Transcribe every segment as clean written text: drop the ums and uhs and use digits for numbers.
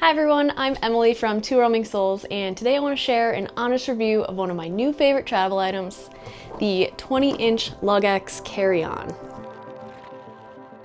Hi everyone, I'm Emily from Two Roaming Souls, and today I want to share an honest review of one of my new favorite travel items, the 20-inch LUGGEX Carry-On.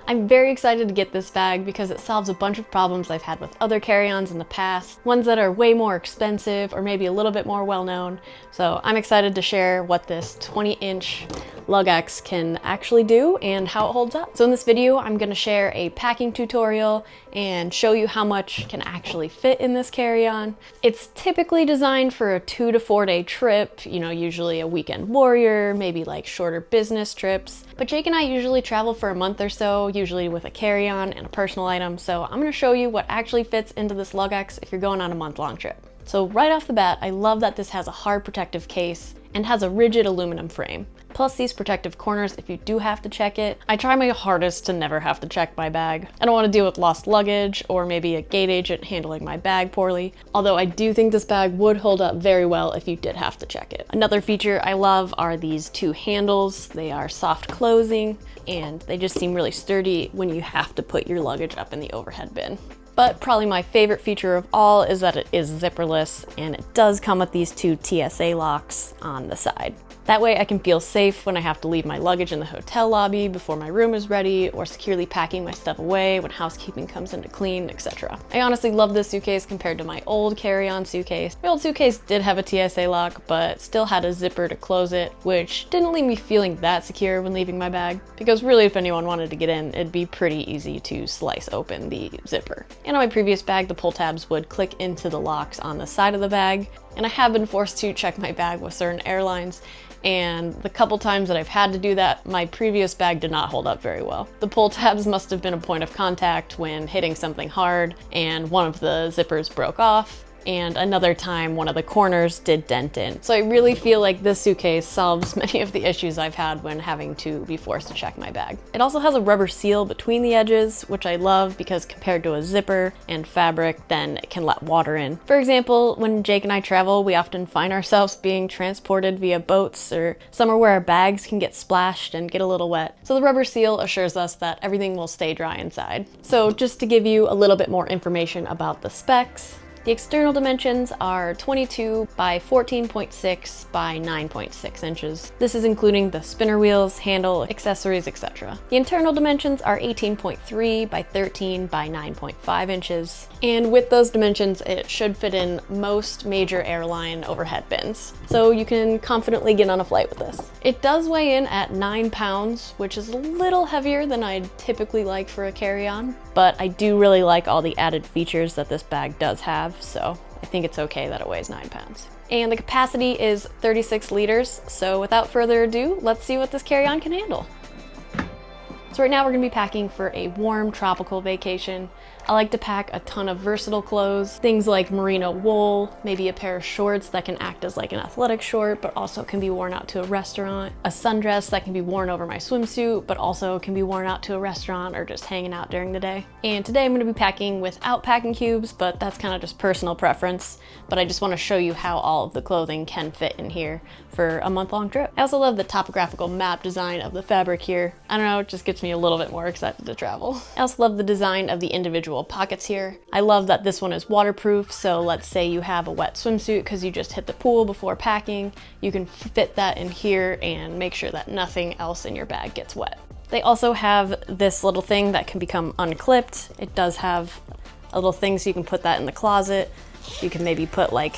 I'm very excited to get this bag because it solves a bunch of problems I've had with other carry-ons in the past, ones that are way more expensive or maybe a little bit more well-known. So I'm excited to share what this 20-inch LUGGEX can actually do and how it holds up. So in this video, I'm going to share a packing tutorial and show you how much can actually fit in this carry-on. It's typically designed for a 2 to 4 day trip, usually a weekend warrior, maybe like shorter business trips. But Jake and I usually travel for a month or so, usually with a carry-on and a personal item. So I'm going to show you what actually fits into this LUGGEX if you're going on a month-long trip. So right off the bat, I love that this has a hard protective case and has a rigid aluminum frame. Plus these protective corners if you do have to check it. I try my hardest to never have to check my bag. I don't want to deal with lost luggage or maybe a gate agent handling my bag poorly, although I do think this bag would hold up very well if you did have to check it. Another feature I love are these two handles. They are soft closing and they just seem really sturdy when you have to put your luggage up in the overhead bin. But probably my favorite feature of all is that it is zipperless and it does come with these two TSA locks on the side. That way I can feel safe when I have to leave my luggage in the hotel lobby before my room is ready, or securely packing my stuff away when housekeeping comes in to clean, etc. I honestly love this suitcase compared to my old carry-on suitcase. My old suitcase did have a TSA lock, but still had a zipper to close it, which didn't leave me feeling that secure when leaving my bag, because really if anyone wanted to get in, it'd be pretty easy to slice open the zipper. And on my previous bag, the pull tabs would click into the locks on the side of the bag, and I have been forced to check my bag with certain airlines, and the couple times that I've had to do that, my previous bag did not hold up very well. The pull tabs must have been a point of contact when hitting something hard and one of the zippers broke off, and another time one of the corners did dent in. So I really feel like this suitcase solves many of the issues I've had when having to be forced to check my bag. It also has a rubber seal between the edges, which I love because compared to a zipper and fabric, then it can let water in. For example, when Jake and I travel, we often find ourselves being transported via boats or somewhere where our bags can get splashed and get a little wet. So the rubber seal assures us that everything will stay dry inside. So just to give you a little bit more information about the specs, the external dimensions are 22 by 14.6 by 9.6 inches. This is including the spinner wheels, handle, accessories, etc. The internal dimensions are 18.3 by 13 by 9.5 inches. And with those dimensions, it should fit in most major airline overhead bins. So you can confidently get on a flight with this. It does weigh in at 9 pounds, which is a little heavier than I'd typically like for a carry-on, but I do really like all the added features that this bag does have, so I think it's okay that it weighs 9 pounds. And the capacity is 36 liters, so without further ado, let's see what this carry-on can handle. So right now we're gonna be packing for a warm tropical vacation. I like to pack a ton of versatile clothes, things like merino wool, maybe a pair of shorts that can act as like an athletic short, but also can be worn out to a restaurant, a sundress that can be worn over my swimsuit, but also can be worn out to a restaurant or just hanging out during the day. And today I'm gonna be packing without packing cubes, but that's kind of just personal preference. But I just wanna show you how all of the clothing can fit in here for a month-long trip. I also love the topographical map design of the fabric here. I don't know, it just gets me a little bit more excited to travel. I also love the design of the individual pockets here. I love that this one is waterproof, so let's say you have a wet swimsuit because you just hit the pool before packing, you can fit that in here and make sure that nothing else in your bag gets wet. They also have this little thing that can become unclipped. It does have a little thing so you can put that in the closet. You can maybe put like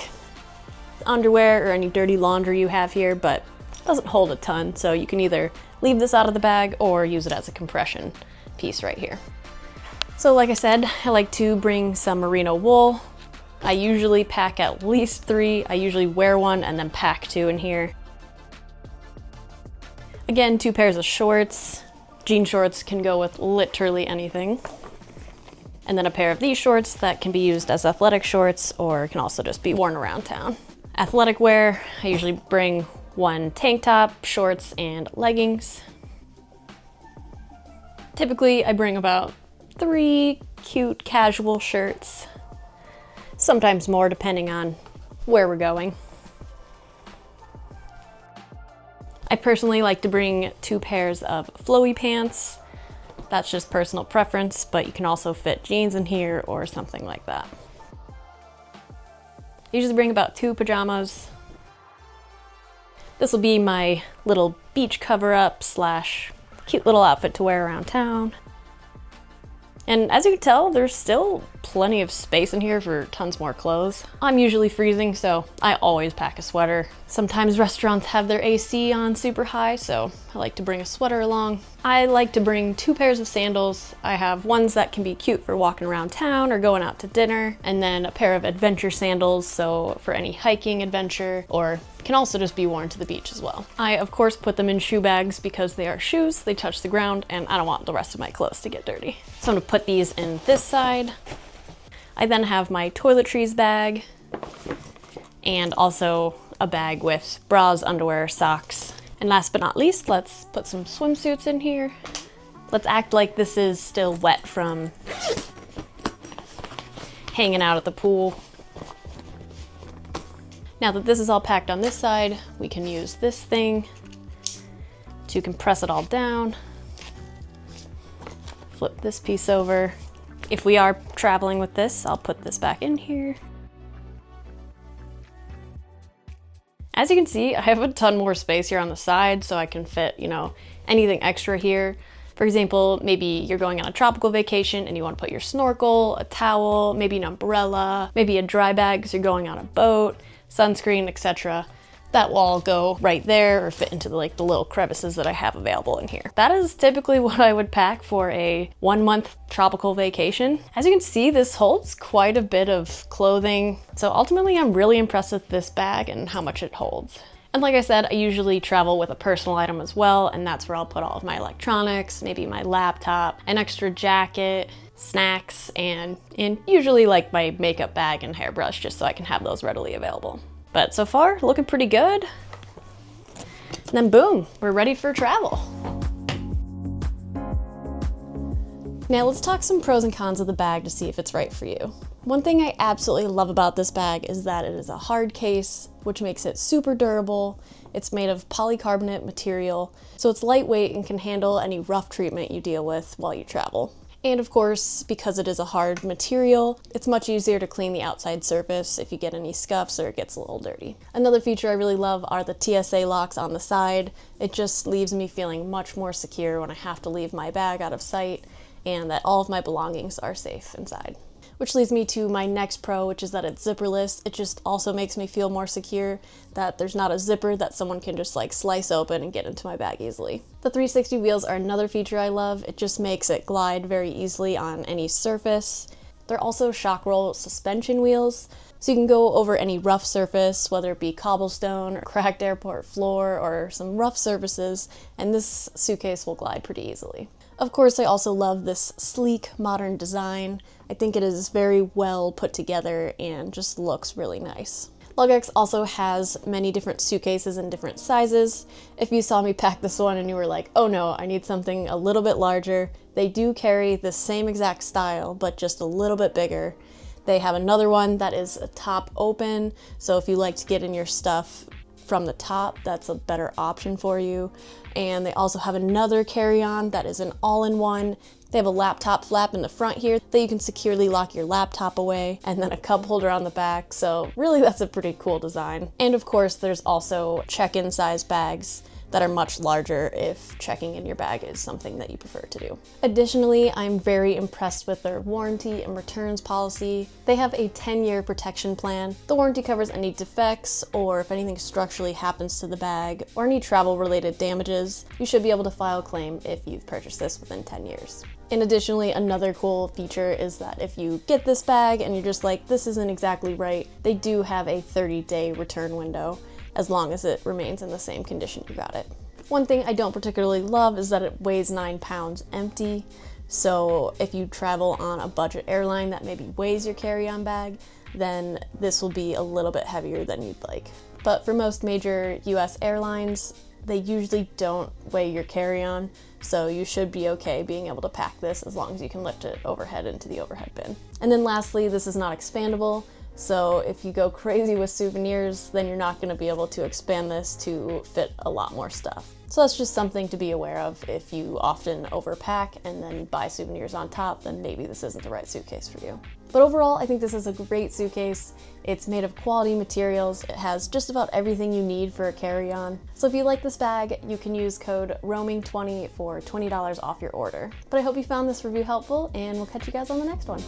underwear or any dirty laundry you have here, but it doesn't hold a ton, so you can either leave this out of the bag or use it as a compression piece right here. So like I said, I like to bring some merino wool. I usually pack at least 3. I usually wear one and then pack 2 in here. Again, 2 pairs of shorts. Jean shorts can go with literally anything. And then a pair of these shorts that can be used as athletic shorts or can also just be worn around town. Athletic wear, I usually bring 1 tank top, shorts, and leggings. Typically, I bring about 3 cute casual shirts, sometimes more depending on where we're going. I personally like to bring 2 pairs of flowy pants. That's just personal preference, but you can also fit jeans in here or something like that. I usually bring about 2 pajamas. This will be my little beach cover-up slash cute little outfit to wear around town. And as you can tell, there's still plenty of space in here for tons more clothes. I'm usually freezing, so I always pack a sweater. Sometimes restaurants have their AC on super high, so I like to bring a sweater along. I like to bring 2 pairs of sandals. I have ones that can be cute for walking around town or going out to dinner, and then a pair of adventure sandals, so for any hiking adventure, or can also just be worn to the beach as well. I, of course, put them in shoe bags because they are shoes, they touch the ground, and I don't want the rest of my clothes to get dirty. So I'm gonna put these in this side. I then have my toiletries bag, and also a bag with bras, underwear, socks. And last but not least, let's put some swimsuits in here. Let's act like this is still wet from hanging out at the pool. Now that this is all packed on this side, we can use this thing to compress it all down. Flip this piece over. If we are traveling with this, I'll put this back in here. As you can see, I have a ton more space here on the side, so I can fit, you know, anything extra here. For example, maybe you're going on a tropical vacation and you want to put your snorkel, a towel, maybe an umbrella, maybe a dry bag because you're going on a boat, sunscreen, etc. That will all go right there or fit into the little crevices that I have available in here. That is typically what I would pack for a 1-month tropical vacation. As you can see, this holds quite a bit of clothing. So ultimately, I'm really impressed with this bag and how much it holds. And like I said, I usually travel with a personal item as well, and that's where I'll put all of my electronics, maybe my laptop, an extra jacket, snacks, and usually like my makeup bag and hairbrush, just so I can have those readily available. But so far, looking pretty good. And then boom, we're ready for travel. Now let's talk some pros and cons of the bag to see if it's right for you. One thing I absolutely love about this bag is that it is a hard case, which makes it super durable. It's made of polycarbonate material, so it's lightweight and can handle any rough treatment you deal with while you travel. And of course, because it is a hard material, it's much easier to clean the outside surface if you get any scuffs or it gets a little dirty. Another feature I really love are the TSA locks on the side. It just leaves me feeling much more secure when I have to leave my bag out of sight and that all of my belongings are safe inside. Which leads me to my next pro, which is that it's zipperless. It just also makes me feel more secure that there's not a zipper that someone can just slice open and get into my bag easily. The 360 wheels are another feature I love. It just makes it glide very easily on any surface. They're also shock roll suspension wheels, so you can go over any rough surface, whether it be cobblestone or cracked airport floor or some rough surfaces, and this suitcase will glide pretty easily. Of course, I also love this sleek, modern design. I think it is very well put together and just looks really nice. LUGGEX also has many different suitcases in different sizes. If you saw me pack this one and you were like, oh no, I need something a little bit larger, they do carry the same exact style, but just a little bit bigger. They have another one that is a top open, so if you like to get in your stuff from the top, that's a better option for you. And they also have another carry-on that is an all-in-one. They have a laptop flap in the front here that you can securely lock your laptop away, and then a cup holder on the back, so really that's a pretty cool design. And of course, there's also check-in size bags that are much larger if checking in your bag is something that you prefer to do. Additionally, I'm very impressed with their warranty and returns policy. They have a 10-year protection plan. The warranty covers any defects or if anything structurally happens to the bag or any travel-related damages. You should be able to file a claim if you've purchased this within 10 years. And additionally, another cool feature is that if you get this bag and you're just like, this isn't exactly right, they do have a 30-day return window, as long as it remains in the same condition you got it. One thing I don't particularly love is that it weighs 9 pounds empty, so if you travel on a budget airline that maybe weighs your carry-on bag, then this will be a little bit heavier than you'd like. But for most major US airlines, they usually don't weigh your carry-on, so you should be okay being able to pack this as long as you can lift it overhead into the overhead bin. And then lastly, this is not expandable, so if you go crazy with souvenirs, then you're not going to be able to expand this to fit a lot more stuff. So that's just something to be aware of. If you often overpack and then buy souvenirs on top, then maybe this isn't the right suitcase for you. But overall, I think this is a great suitcase. It's made of quality materials. It has just about everything you need for a carry-on. So if you like this bag, you can use code ROAMING20 for $20 off your order. But I hope you found this review helpful, and we'll catch you guys on the next one.